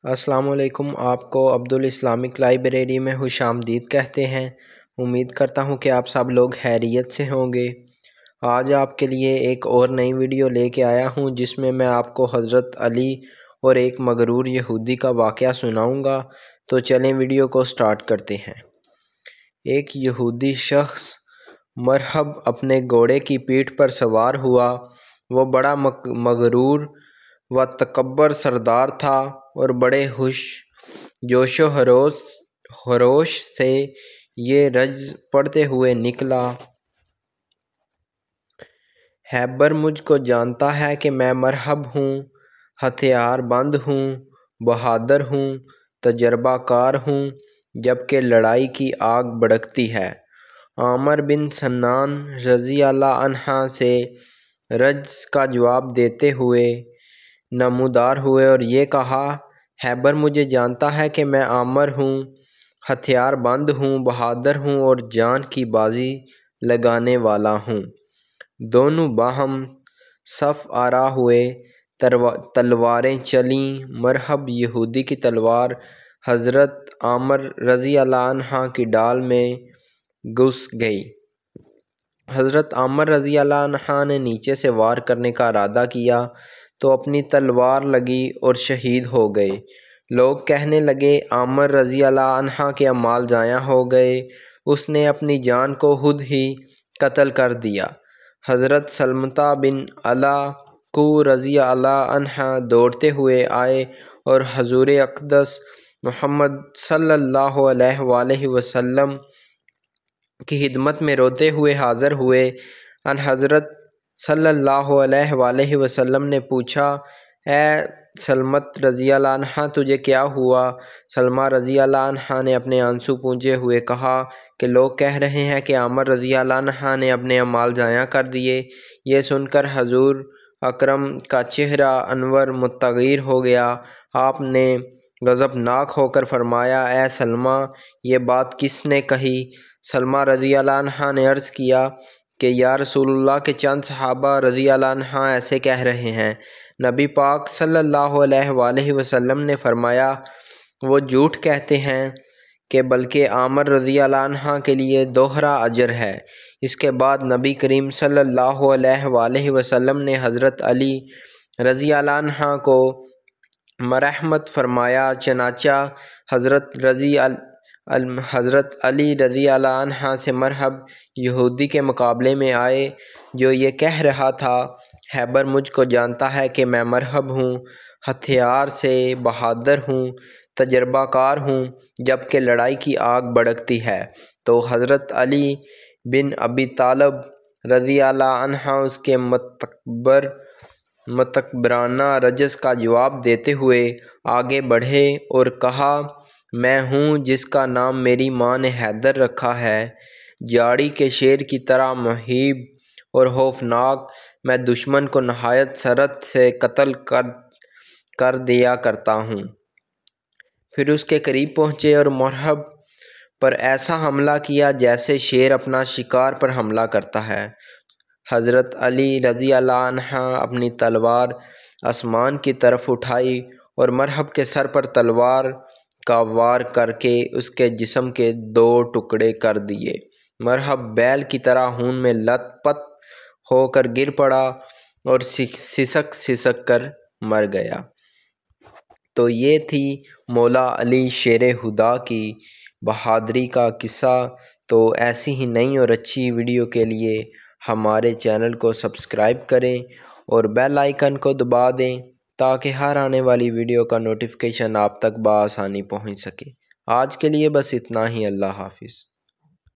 السلام علیکم۔ آپ کو عبدالاسلامک لائبریری میں خوش آمدید کہتے ہیں۔ امید کرتا ہوں کہ آپ سب لوگ خیریت سے ہوں گے۔ آج آپ کے لیے ایک اور نئی ویڈیو لے کے آیا ہوں جس میں آپ کو حضرت علی اور ایک مغرور یہودی کا واقعہ سناؤں گا۔ تو چلیں ویڈیو کو سٹارٹ کرتے ہیں۔ ایک یہودی شخص مرحب اپنے گھوڑے کی پیٹھ پر سوار ہوا۔ وہ بڑا مغرور و تکبر سردار تھا اور بڑے جوش و خروش سے یہ رجز پڑھتے ہوئے نکلا: خیبر مجھ کو جانتا ہے کہ میں مرحب ہوں، ہتھیار بند ہوں، بہادر ہوں، تجربہ کار ہوں، جبکہ لڑائی کی آگ بھڑکتی ہے۔ عامر بن سنان رضی اللہ عنہ سے رجز کا جواب دیتے ہوئے نمودار ہوئے اور یہ کہا: خیبر مجھے جانتا ہے کہ میں عامر ہوں، ہتھیار بند ہوں، بہادر ہوں اور جان کی بازی لگانے والا ہوں۔ دونوں باہم صف آرا ہوئے، تلواریں چلیں۔ مرحب یہودی کی تلوار حضرت عامر رضی اللہ عنہ کی ڈال میں گھس گئی۔ حضرت عامر رضی اللہ عنہ نے نیچے سے وار کرنے کا ارادہ کیا تو اپنی تلوار لگی اور شہید ہو گئے۔ لوگ کہنے لگے: عامر رضی اللہ عنہ کے اعمال ضائع ہو گئے، اس نے اپنی جان کو خود ہی قتل کر دیا۔ حضرت سلمۃ بن کو رضی اللہ عنہ دوڑتے ہوئے آئے اور حضور اقدس محمد صلی اللہ علیہ وآلہ وسلم کی خدمت میں روتے ہوئے حاضر ہوئے۔ ان حضرت صلی اللہ علیہ وآلہ وسلم نے پوچھا: اے سلمۃ رضی اللہ عنہ، تجھے کیا ہوا؟ سلمہ رضی اللہ عنہ نے اپنے آنسو پونچھے ہوئے کہا کہ لوگ کہہ رہے ہیں کہ عامر رضی اللہ عنہ نے اپنے اعمال ضائع کر دیے۔ یہ سن کر حضور اکرم کا چہرہ انور متغیر ہو گیا۔ آپ نے غضبناک ہو کر فرمایا: اے سلمہ، یہ بات کس نے کہی؟ سلمہ رضی اللہ عنہ نے عرض کیا کہ یا رسول اللہ کے چند صحابہ رضی اللہ عنہ ایسے کہہ رہے ہیں۔ نبی پاک صلی اللہ علیہ وآلہ وسلم نے فرمایا: وہ جھوٹ کہتے ہیں کہ بلکہ عامر رضی اللہ عنہ کے لیے دوہرا اجر ہے۔ اس کے بعد نبی کریم صلی اللہ علیہ وآلہ وسلم نے حضرت علی رضی اللہ عنہ کو مرحمت فرمایا۔ چنانچہ حضرت علی رضی اللہ عنہ سے مرحب یہودی کے مقابلے میں آئے جو یہ کہہ رہا تھا: خیبر مجھ کو جانتا ہے کہ میں مرحب ہوں، ہتھیار سے بہادر ہوں، تجربہ کار ہوں، جبکہ لڑائی کی آگ بھڑکتی ہے۔ تو حضرت علی بن ابی طالب رضی اللہ عنہ اس کے متکبرانہ رجز کا جواب دیتے ہوئے آگے بڑھے اور کہا: میں ہوں جس کا نام میری ماں نے حیدر رکھا ہے۔ جھاڑی کے شیر کی طرح مہیب اور خوفناک، میں دشمن کو نہایت سرعت سے قتل کر دیا کرتا ہوں۔ پھر اس کے قریب پہنچے اور مرحب پر ایسا حملہ کیا جیسے شیر اپنا شکار پر حملہ کرتا ہے۔ حضرت علی رضی اللہ عنہ اپنی تلوار آسمان کی طرف اٹھائی اور مرحب کے سر پر تلوار کا وار کر کے اس کے جسم کے 2 ٹکڑے کر دیے۔ مرحب بیل کی طرح خون میں لت پت ہو کر گر پڑا اور سسک کر مر گیا۔ تو یہ تھی مولا علی شیر خدا کی بہادری کا قصہ۔ تو ایسی ہی نئی اور اچھی ویڈیو کے لیے ہمارے چینل کو سبسکرائب کریں اور بیل آئیکن کو دبا دیں تاکہ ہر آنے والی ویڈیو کا نوٹیفیکیشن آپ تک بآسانی پہنچ سکے۔ آج کے لیے بس اتنا ہی۔ اللہ حافظ۔